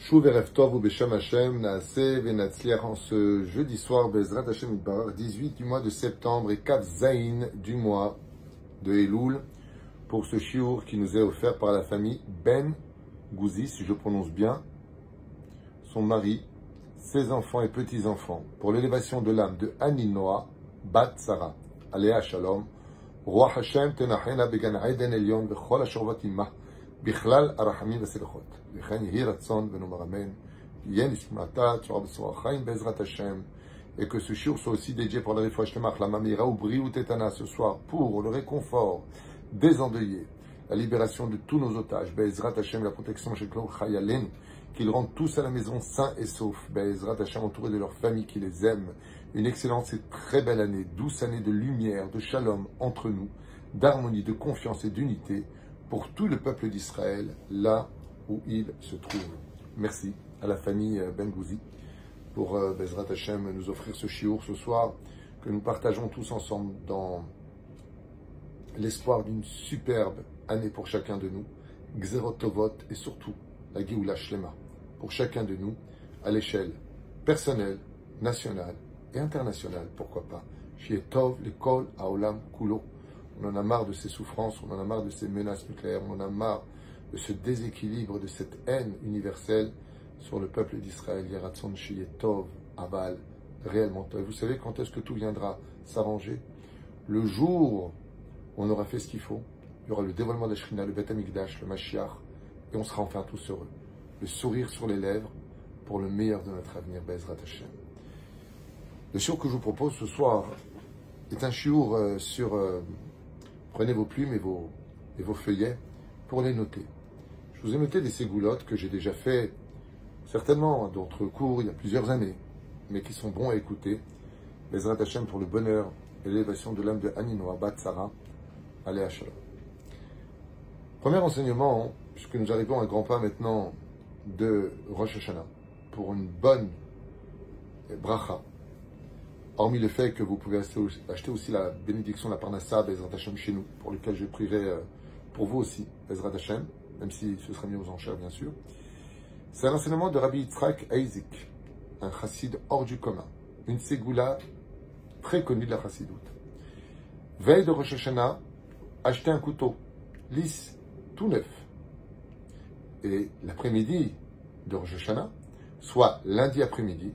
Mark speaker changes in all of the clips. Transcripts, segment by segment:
Speaker 1: Shuv Erev Tov ou Beshem Hashem, Naaseh Venatzliach en ce jeudi soir, Bezrat Hashem Yitbarach, 18 du mois de septembre et Kav Zayin du mois de Elul, pour ce shiur qui nous est offert par la famille Ben Gouzi, si je prononce bien, son mari, ses enfants et petits-enfants, pour l'élévation de l'âme de Aninoa, Bat Sarah, Aléa Shalom, Roi Hashem Tenachena Began Eden Elion, Bechol Ashorvat Imah, בכלל הרחמים והסליחות, וכן יהי רצון ונאמר אמן, יהיה נשמתה תורה בצורה חיים בעזרת השם, et que ce shiur soit aussi dédié pour la réfouach lemach, la mamira ou briou tetana ce soir, pour le réconfort des endeuillés, la libération de tous nos otages, Be'ezrat Hashem, la protection chez Klor Chayalenu, qu'ils rentrent tous à la maison sains et saufs, Be'ezrat Hashem, entourés de leur famille qui les aime, une excellente et très belle année, douce année de lumière, de shalom entre nous, d'harmonie, de confiance et d'unité, pour tout le peuple d'Israël, là où il se trouve. Merci à la famille Ben Gouzi pour Bezrat Hashem nous offrir ce shiur ce soir, que nous partageons tous ensemble dans l'espoir d'une superbe année pour chacun de nous, Gzerot Tovot et surtout la Géoula Shlema pour chacun de nous, à l'échelle personnelle, nationale et internationale, pourquoi pas. Shiet Tov, l'école, Haolam, Kulo. On en a marre de ces souffrances, on en a marre de ces menaces nucléaires, on en a marre de ce déséquilibre, de cette haine universelle sur le peuple d'Israël. Yeratson Shiye Tov, Aval, réellement Tov. Vous savez quand est-ce que tout viendra s'arranger? Le jour où on aura fait ce qu'il faut, il y aura le dévoilement de la Shrina, le Beth Amikdash, le Mashiach, et on sera enfin tous heureux. Le sourire sur les lèvres pour le meilleur de notre avenir, Be'ezrat Hashem. Le shiur que je vous propose ce soir est un shiur sur... Prenez vos plumes et vos feuillets pour les noter. Je vous ai noté des ségoulottes que j'ai déjà fait, certainement d'autres cours il y a plusieurs années, mais qui sont bons à écouter. Bezrat Hashem pour le bonheur et l'élévation de l'âme de Aninoa, Bat Sarah, Aléa Shalom. Premier enseignement, puisque nous arrivons à grands pas maintenant de Rosh Hashanah, pour une bonne bracha. Hormis le fait que vous pouvez acheter aussi la bénédiction, la Parnassa, Bezrat Hashem chez nous, pour lequel je prierai pour vous aussi, Bezrat Hashem, même si ce sera mis aux enchères, bien sûr. C'est un enseignement de Rabbi Yitzhak Aizik, un chassid hors du commun, une ségoula très connue de la chassidoute. Veille de Rosh Hashanah, achetez un couteau lisse, tout neuf. Et l'après-midi de Rosh Hashanah, soit lundi après-midi,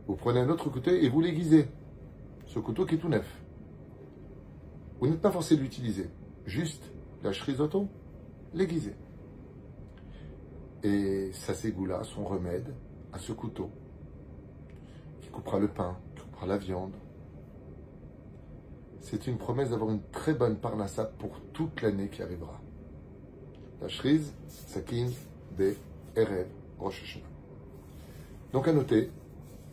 Speaker 1: vous prenez un autre couteau et vous l'aiguisez. Ce couteau qui est tout neuf. Vous n'êtes pas forcé de l'utiliser. Juste la shrizoto, l'aiguiser. Et sa ségoula, son remède à ce couteau, qui coupera le pain, qui coupera la viande. C'est une promesse d'avoir une très bonne parnassa pour toute l'année qui arrivera. La shriz, sakin, be, erev, rosh Hashanah. Donc à noter,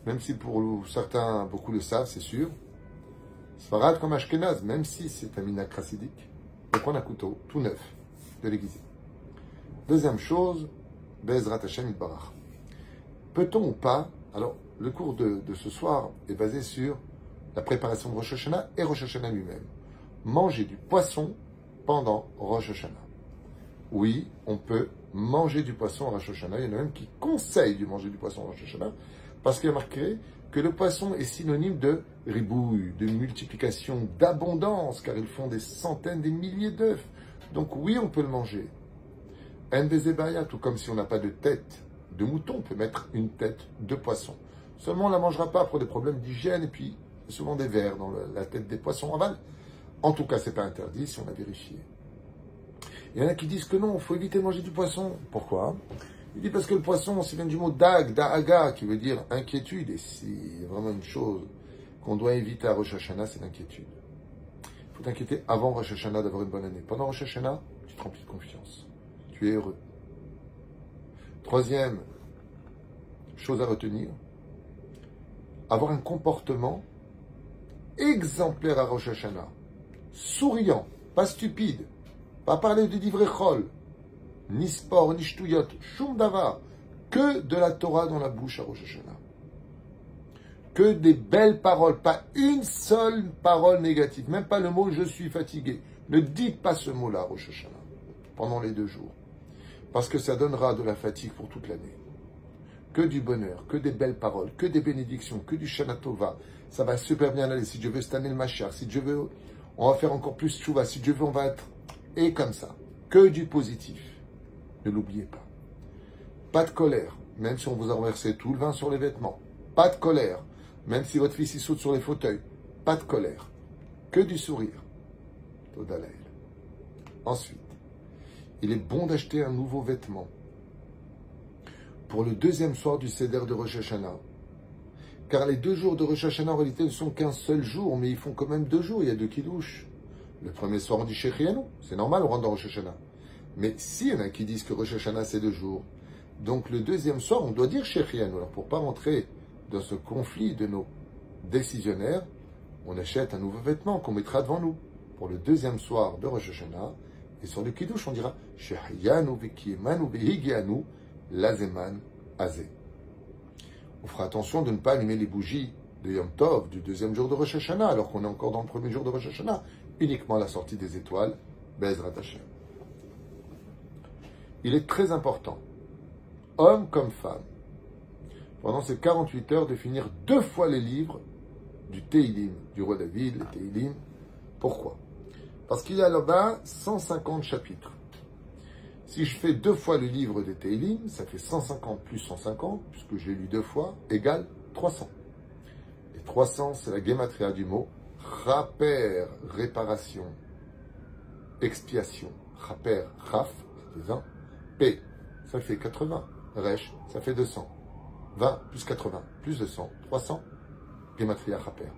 Speaker 1: même si pour certains, beaucoup le savent, c'est sûr, Sfarad comme Ashkenaz, même si c'est un minak chassidique, on prend un couteau tout neuf de l'aiguiser. Deuxième chose, Be'ezrat Hashem Yitbarach. Peut-on ou pas, alors le cours de ce soir est basé sur la préparation de Rosh Hashanah et Rosh Hashanah lui-même. Manger du poisson pendant Rosh Hashanah. Oui, on peut manger du poisson en Rosh Hashanah. Il y en a même qui conseillent de manger du poisson en Rosh Hashanah, parce qu'il a marqué que le poisson est synonyme de ribouille, de multiplication, d'abondance, car ils font des centaines, des milliers d'œufs. Donc oui, on peut le manger. Ndezebaya, tout comme si on n'a pas de tête de mouton, on peut mettre une tête de poisson. Seulement, on ne la mangera pas pour des problèmes d'hygiène, et puis souvent des vers dans la tête des poissons en aval. En tout cas, ce n'est pas interdit si on a vérifié. Il y en a qui disent que non, il faut éviter de manger du poisson. Pourquoi? Il dit parce que le poisson, ça vient du mot dag, da'aga, qui veut dire inquiétude. Et si vraiment une chose qu'on doit éviter à Rosh Hashanah, c'est l'inquiétude. Il faut t'inquiéter avant Rosh Hashanah d'avoir une bonne année. Pendant Rosh Hashanah, tu te remplis de confiance. Tu es heureux. Troisième chose à retenir, avoir un comportement exemplaire à Rosh Hashanah. Souriant, pas stupide, pas parler de divrei chol, ni sport, ni shtuyot, shum davar, que de la Torah dans la bouche à Rosh Hashanah. Que des belles paroles, pas une seule parole négative, même pas le mot « je suis fatigué ». Ne dites pas ce mot-là, Rosh Hashanah, pendant les 2 jours, parce que ça donnera de la fatigue pour toute l'année. que du bonheur, que des belles paroles, que des bénédictions, que du Shana Tova. Ça va super bien aller. Si Dieu veut, cette année le Mashiach. Si Dieu veut, on va faire encore plus Tchouva. Si Dieu veut, on va être... Et comme ça. Que du positif. Ne l'oubliez pas. Pas de colère, même si on vous a renversé tout le vin sur les vêtements. Pas de colère, même si votre fils y saute sur les fauteuils. Pas de colère. Que du sourire. Todalaïl. Ensuite, il est bon d'acheter un nouveau vêtement pour le deuxième soir du Seder de Rosh Hashanah. Car les 2 jours de Rosh Hashanah, en réalité, ne sont qu'un seul jour, mais ils font quand même 2 jours. Il y a 2 kiddush. Le premier soir, on dit Shechianu. C'est normal, on rentre dans Rosh Hashanah. Mais s'il y en a qui disent que Rosh Hashanah, c'est 2 jours, donc le deuxième soir, on doit dire Shechianu. Alors, pour ne pas rentrer dans ce conflit de nos décisionnaires, on achète un nouveau vêtement qu'on mettra devant nous. Pour le deuxième soir de Rosh Hashanah, et sur le kiddush, on dira Shechianu v'kiemanu v'higianu lazeman azeh. On fera attention de ne pas allumer les bougies de Yom Tov, du deuxième jour de Rosh Hashanah, alors qu'on est encore dans le premier jour de Rosh Hashanah, uniquement à la sortie des étoiles, Bezrat Hashem. Il est très important, homme comme femme, pendant ces 48 heures, de finir 2 fois les livres du Teilim, du roi David, le Teilim. Pourquoi? Parce qu'il y a là-bas 150 chapitres. Si je fais 2 fois le livre des Teilim, ça fait 150 plus 150, puisque j'ai lu 2 fois, égale 300. Et 300, c'est la gematria du mot Chaper, réparation, expiation. Chaper, Chaf, c'est 20. P, ça fait 80. Resh, ça fait 200. 20 plus 80 plus 200, 300. Gematria Chaper.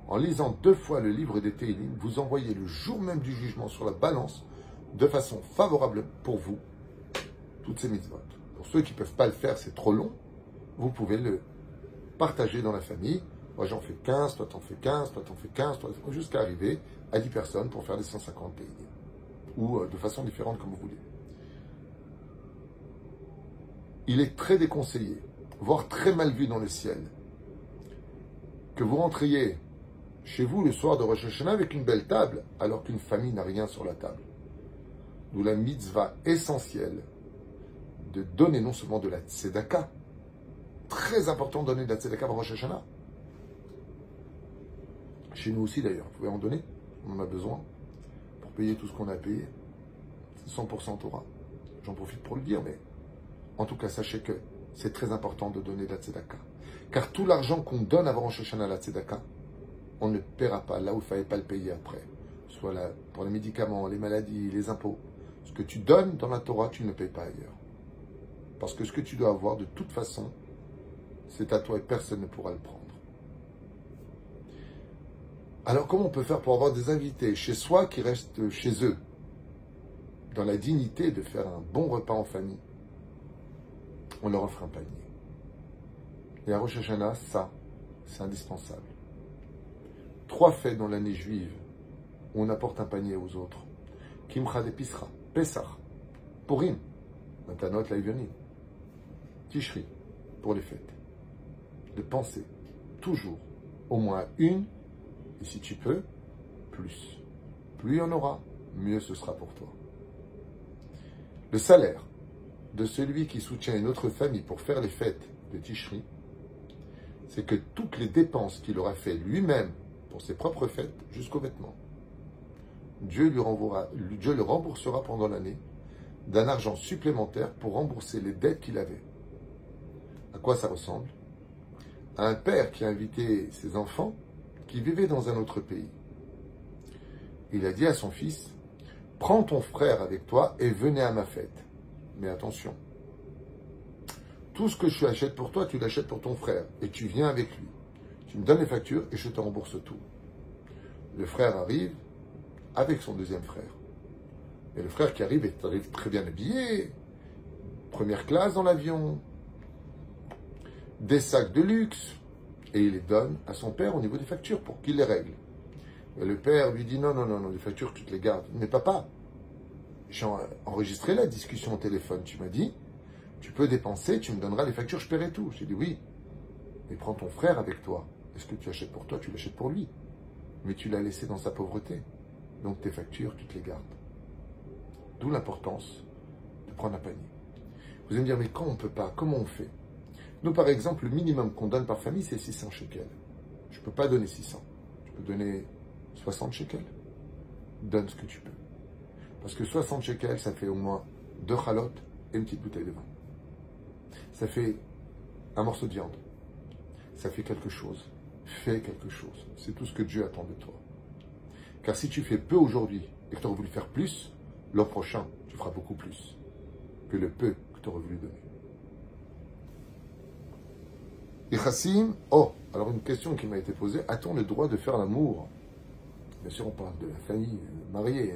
Speaker 1: En lisant 2 fois le livre des Teilim, vous envoyez le jour même du jugement sur la balance de façon favorable pour vous, toutes ces mitzvot. Pour ceux qui ne peuvent pas le faire, c'est trop long, vous pouvez le partager dans la famille. Moi, j'en fais 15, toi, t'en fais 15, toi, t'en fais 15, toi, jusqu'à arriver à 10 personnes pour faire les 150 pays. Ou de façon différente, comme vous voulez. Il est très déconseillé, voire très mal vu dans le ciel, que vous rentriez chez vous le soir de Rosh Hashanah avec une belle table, alors qu'une famille n'a rien sur la table. D'où la mitzvah essentielle de donner non seulement de la tzedaka, très important de donner de la tzedaka pour Rosh Hashanah. Chez nous aussi d'ailleurs, vous pouvez en donner, on en a besoin, pour payer tout ce qu'on a payé. C'est 100% Torah. J'en profite pour le dire, mais en tout cas, sachez que c'est très important de donner de la tzedaka. Car tout l'argent qu'on donne avant Rosh Hashanah à la tzedaka, on ne paiera pas là où il ne fallait pas le payer après. Soit là, pour les médicaments, les maladies, les impôts. Ce que tu donnes dans la Torah, tu ne le payes pas ailleurs. Parce que ce que tu dois avoir, de toute façon, c'est à toi et personne ne pourra le prendre. Alors comment on peut faire pour avoir des invités chez soi qui restent chez eux, dans la dignité de faire un bon repas en famille? On leur offre un panier. Et à Rosh Hashanah, ça, c'est indispensable. 3 fêtes dans l'année juive où on apporte un panier aux autres. Kimcha de Pisra, Pesach, Purim, Matanot Laïvioni, Tishri, pour les fêtes. De penser toujours au moins une, et si tu peux, plus. Plus il y en aura, mieux ce sera pour toi. Le salaire de celui qui soutient une autre famille pour faire les fêtes de Tishri, c'est que toutes les dépenses qu'il aura fait lui-même pour ses propres fêtes jusqu'aux vêtements, Dieu le remboursera pendant l'année d'un argent supplémentaire pour rembourser les dettes qu'il avait. À quoi ça ressemble? À un père qui a invité ses enfants qui vivaient dans un autre pays. Il a dit à son fils, prends ton frère avec toi et venez à ma fête. Mais attention, tout ce que je achète pour toi, tu l'achètes pour ton frère et tu viens avec lui. Tu me donnes les factures et je te rembourse tout. Le frère arrive avec son deuxième frère. Et le frère qui arrive arrive très bien habillé, première classe dans l'avion, des sacs de luxe, et il les donne à son père au niveau des factures pour qu'il les règle. Et le père lui dit non, les factures tu te les gardes. Mais papa, j'ai enregistré la discussion au téléphone, tu m'as dit, tu peux dépenser, tu me donneras les factures, je paierai tout. J'ai dit oui, mais prends ton frère avec toi. Est-ce que tu achètes pour toi, tu l'achètes pour lui. Mais tu l'as laissé dans sa pauvreté. Donc tes factures, tu te les gardes. D'où l'importance de prendre un panier. Vous allez me dire, mais quand on ne peut pas, comment on fait? Nous, par exemple, le minimum qu'on donne par famille, c'est 600 shekels. Je ne peux pas donner 600. Je peux donner 60 shekels. Donne ce que tu peux. Parce que 60 shekels, ça fait au moins 2 chalotes et une petite bouteille de vin. Ça fait un morceau de viande. Ça fait quelque chose. Fais quelque chose. C'est tout ce que Dieu attend de toi. Car si tu fais peu aujourd'hui et que tu aurais voulu faire plus, l'an prochain, tu feras beaucoup plus que le peu que tu aurais voulu donner. Et Chassim, alors une question qui m'a été posée, a-t-on le droit de faire l'amour? Bien sûr, on parle de la famille mariée,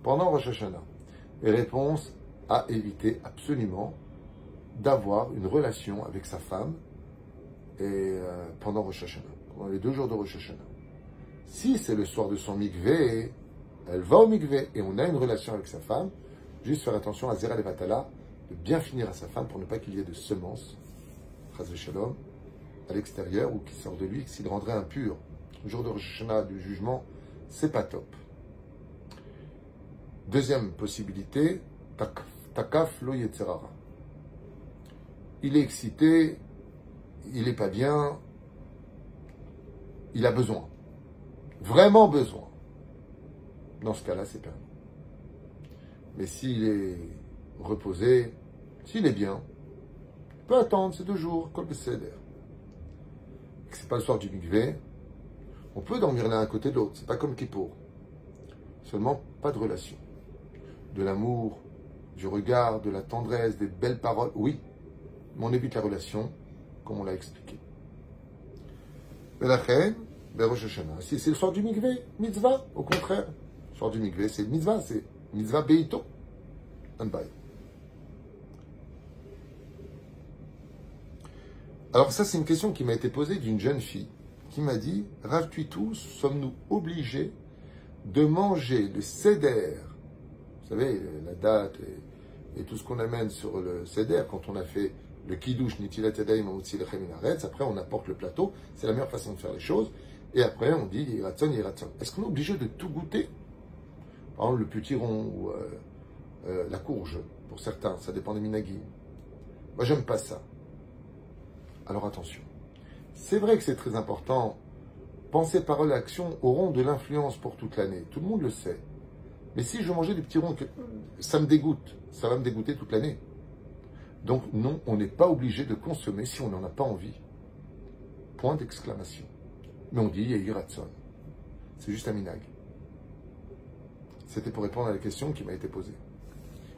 Speaker 1: pendant Rosh Hashanah. Et réponse, à éviter absolument d'avoir une relation avec sa femme pendant Rosh Hashanah, pendant les 2 jours de Rosh Hashanah. Si c'est le soir de son mikvé, elle va au mikvé et on a une relation avec sa femme, juste faire attention à Zera Levatala, de bien finir à sa femme pour ne pas qu'il y ait de semences, Chas v'Shalom, à l'extérieur ou qui sort de lui, s'il rendrait impur. Le jour de Rosh Hashanah, du jugement, c'est pas top. Deuxième possibilité, takaf lo yetzerara. Il est excité, il n'est pas bien, il a besoin. Vraiment besoin. Dans ce cas-là, c'est permis. Mais s'il est reposé, s'il est bien, il peut attendre ces 2 jours, comme le céder. C'est pas le soir du mikvé. On peut dormir l'un à côté de l'autre, c'est pas comme Kippour. Seulement, pas de relation. De l'amour, du regard, de la tendresse, des belles paroles, oui. Mais on évite la relation, comme on l'a expliqué. Belachem, Berosh Hashanah. Si c'est le soir du mikvé, mitzvah, au contraire. Le soir du mikvé, c'est mitzvah, c'est mitzvah beito. Un bail. Alors ça, c'est une question qui m'a été posée d'une jeune fille qui m'a dit, Rav Tuitou, sommes-nous obligés de manger le seder? Vous savez, la date et tout ce qu'on amène sur le seder, quand on a fait le kiddush, nitilat yadayim, motzi lechem min haaretz, après on apporte le plateau, c'est la meilleure façon de faire les choses, et après on dit yiratzon, yiratzon. Est-ce qu'on est obligé de tout goûter? Par exemple, le petit rond ou la courge, pour certains, ça dépend des minagim. Moi, j'aime pas ça. Alors attention. C'est vrai que c'est très important. Pensée, parole, action auront de l'influence pour toute l'année. Tout le monde le sait. Mais si je mangeais des petits ronds, ça me dégoûte. Ça va me dégoûter toute l'année. Donc non, on n'est pas obligé de consommer si on n'en a pas envie. Point d'exclamation. Mais on dit Yehiratson. C'est juste un minag. C'était pour répondre à la question qui m'a été posée.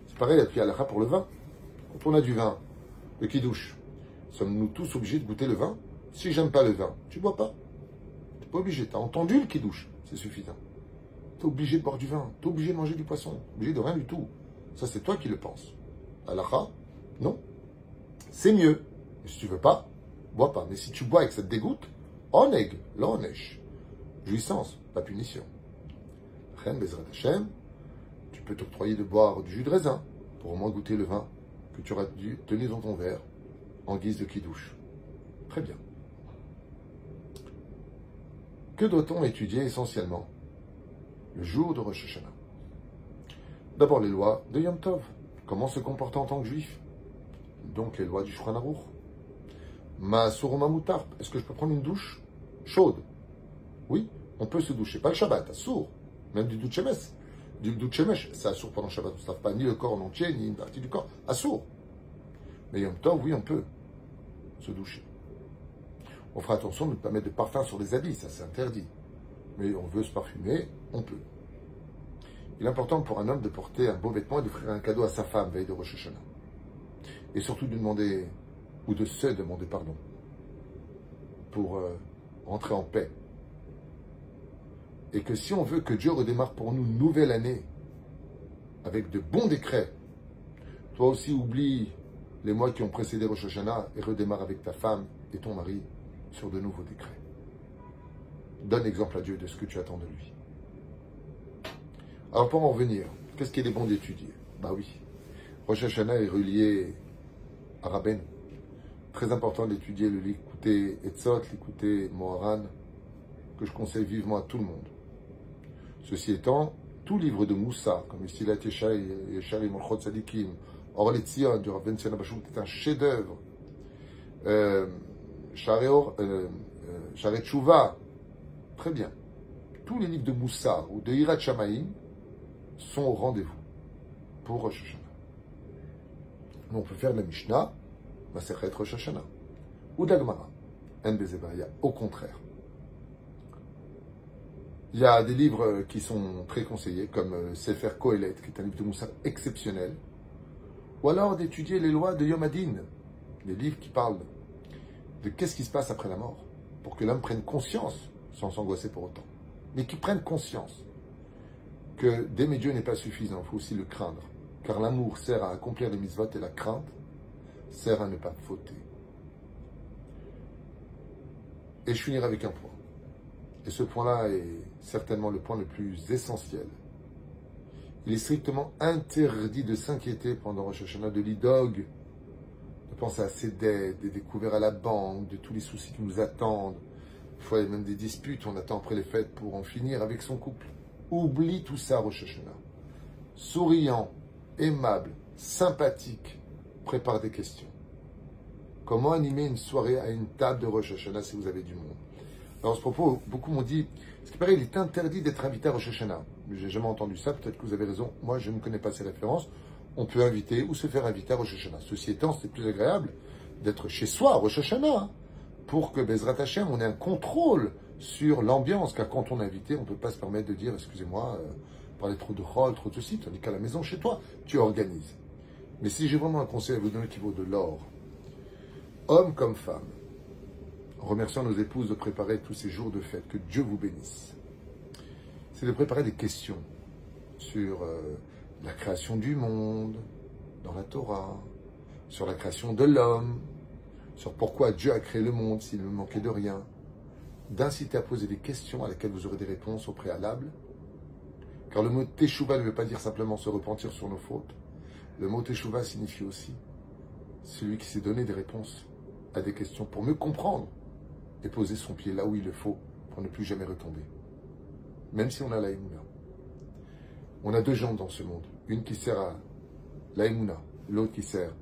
Speaker 1: C'est pareil, et puis à l'akha pour le vin. Quand on a du vin, le kidouche, sommes-nous tous obligés de goûter le vin? Si j'aime pas le vin, tu bois pas. Tu n'es pas obligé. Tu as entendu le kidouche, c'est suffisant. Tu es obligé de boire du vin, tu es obligé de manger du poisson, obligé de rien du tout. Ça, c'est toi qui le penses. Halakha, non. C'est mieux. Et si tu veux pas, bois pas. Mais si tu bois et que ça te dégoûte, oneg, l'onesh. Jouissance, pas punition. Chen Bezrat Hashem, tu peux t'octroyer de boire du jus de raisin pour au moins goûter le vin que tu auras dû tenir dans ton verre en guise de kidouche. Très bien. Que doit-on étudier essentiellement le jour de Rosh Hashanah? D'abord les lois de Yom Tov. Comment se comporter en tant que juif? Donc les lois du Shulchan Aruch. Ma'asur ma'mutar. Est-ce que je peux prendre une douche chaude? Oui, on peut se doucher. Pas le Shabbat, assour. Même du douche shemesh. Du douche shemesh, c'est assour pendant le Shabbat. On ne se lave pas ni le corps en entier, ni une partie du corps. Assour. Mais Yom Tov, oui, on peut se doucher. On fera attention de ne pas mettre de parfum sur les habits, ça c'est interdit. Mais on veut se parfumer, on peut. Il est important pour un homme de porter un beau vêtement et d'offrir un cadeau à sa femme veille de Rosh Hashanah. Et surtout de demander, ou de se demander pardon, pour rentrer en paix. Et que si on veut que Dieu redémarre pour nous une nouvelle année, avec de bons décrets, toi aussi oublie les mois qui ont précédé Rosh Hashanah et redémarre avec ta femme et ton mari sur de nouveaux décrets. Donne exemple à Dieu de ce que tu attends de lui. Alors pour en revenir, qu'est-ce qu'il est bon d'étudier? Bah oui, Rosh Hashanah est relié à Rabbeinu. Très important d'étudier le Likutei Etzot, Likutei Moharan, que je conseille vivement à tout le monde. Ceci étant, tout livre de Moussa, comme Mesilat Yesharim, Orchot Tzadikim, Or Letzion, du Rav Ben Sion Abashut, est un chef-d'œuvre. Sharet Tshuva, très bien. Tous les livres de Moussar ou de Hirat Shamaim sont au rendez-vous pour Rosh Hashanah. On peut faire la Mishnah, Masechet Rosh Hashanah, ou de la Gemara, En Bezebaya, au contraire. Il y a des livres qui sont très conseillés, comme Sefer Kohelet, qui est un livre de Moussar exceptionnel, ou alors d'étudier les lois de Yom Hadin, des livres qui parlent de qu'est-ce qui se passe après la mort, pour que l'homme prenne conscience, sans s'angoisser pour autant, mais qu'il prenne conscience que d'aimer Dieu n'est pas suffisant, il faut aussi le craindre, car l'amour sert à accomplir les mitzvot et la crainte sert à ne pas fauter. Et je finirai avec un point, et ce point-là est certainement le point le plus essentiel. Il est strictement interdit de s'inquiéter pendant Rosh Hashanah de l'idog, de penser à ses dettes, des découvertes à la banque, de tous les soucis qui nous attendent. Des fois, il y a même des disputes, on attend après les fêtes pour en finir avec son couple. Oublie tout ça, Rosh Hashanah. Souriant, aimable, sympathique, prépare des questions. Comment animer une soirée à une table de Rosh Hashanah si vous avez du monde? Alors, à ce propos, beaucoup m'ont dit, ce qui paraît, il est interdit d'être invité à Rosh Hashanah. J'ai jamais entendu ça, peut-être que vous avez raison. Moi, je ne connais pas ces références. On peut inviter ou se faire inviter à Rosh Hashanah. Ceci étant, c'est plus agréable d'être chez soi à Rosh Hashanah, pour que Bezrat Hashem, on ait un contrôle sur l'ambiance, car quand on est invité, on ne peut pas se permettre de dire, excusez-moi, parler trop de rôle, trop de ceci, tandis qu'à la maison, chez toi, tu organises. Mais si j'ai vraiment un conseil à vous donner qui vaut de l'or, hommes comme femmes, remercions nos épouses de préparer tous ces jours de fête, que Dieu vous bénisse, c'est de préparer des questions sur la création du monde, dans la Torah, sur la création de l'homme, sur pourquoi Dieu a créé le monde s'il ne manquait de rien, d'inciter à poser des questions à laquelle vous aurez des réponses au préalable, car le mot Teshuvah ne veut pas dire simplement se repentir sur nos fautes. Le mot Teshuvah signifie aussi celui qui s'est donné des réponses à des questions pour mieux comprendre et poser son pied là où il le faut pour ne plus jamais retomber. Même si on a la Emouna. On a deux jambes dans ce monde. Une qui sert à la Emouna, l'autre qui sert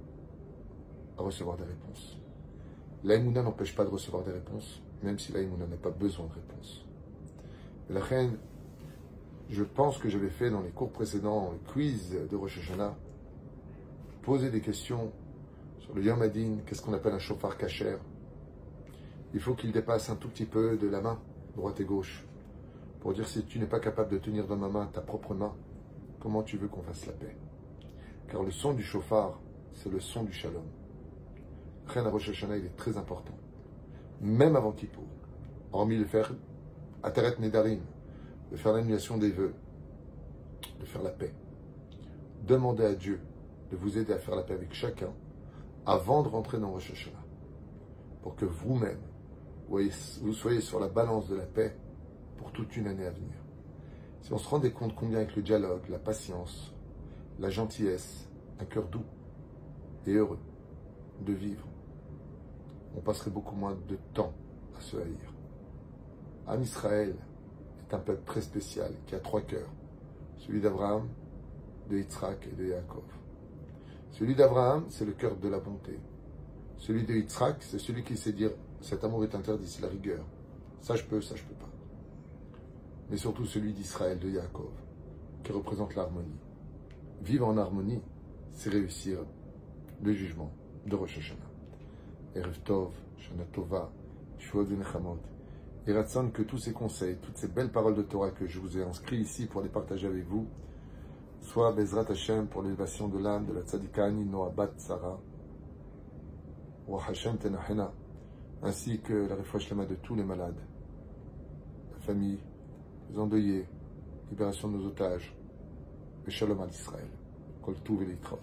Speaker 1: à recevoir des réponses. La Emouna n'empêche pas de recevoir des réponses, même si la Emouna n'a pas besoin de réponses. Mais la reine, je pense que j'avais fait dans les cours précédents, le quiz de Rosh Hashanah, poser des questions sur le Yom Hadin, qu'est-ce qu'on appelle un chauffard kasher. Il faut qu'il dépasse un tout petit peu de la main, droite et gauche, pour dire si tu n'es pas capable de tenir dans ma main ta propre main, comment tu veux qu'on fasse la paix? Car le son du chauffard, c'est le son du shalom. Reine à Rosh Hashanah, il est très important. Même avant Kippour, hormis de faire Ataret Nedarim, de faire l'annulation des vœux, de faire la paix. Demandez à Dieu de vous aider à faire la paix avec chacun avant de rentrer dans Rosh Hashanah, pour que vous-même, vous soyez sur la balance de la paix pour toute une année à venir. Si on se rendait compte combien avec le dialogue, la patience, la gentillesse, un cœur doux et heureux de vivre, on passerait beaucoup moins de temps à se haïr. Am Israël est un peuple très spécial qui a trois cœurs. Celui d'Abraham, de Yitzhak et de Yaakov. Celui d'Abraham, c'est le cœur de la bonté. Celui de Yitzhak, c'est celui qui sait dire cet amour est interdit, c'est la rigueur. Ça je peux pas. Mais surtout celui d'Israël, de Yaakov, qui représente l'harmonie. Vivre en harmonie, c'est réussir le jugement de Rosh Hashanah. Erev Tov, Shana Tova, Shuot Venechamot. Et Ratson, que tous ces conseils, toutes ces belles paroles de Torah que je vous ai inscrits ici pour les partager avec vous, soient Bezrat Hashem pour l'élévation de l'âme de la Tzadikani Noah Bat Sarah, Wa Hashem Tenachena, ainsi que la réfouach lema de tous les malades, la famille, les endeuillés, libération de nos otages, et Shalom à l'Israël. Kol Tuv et Litraot.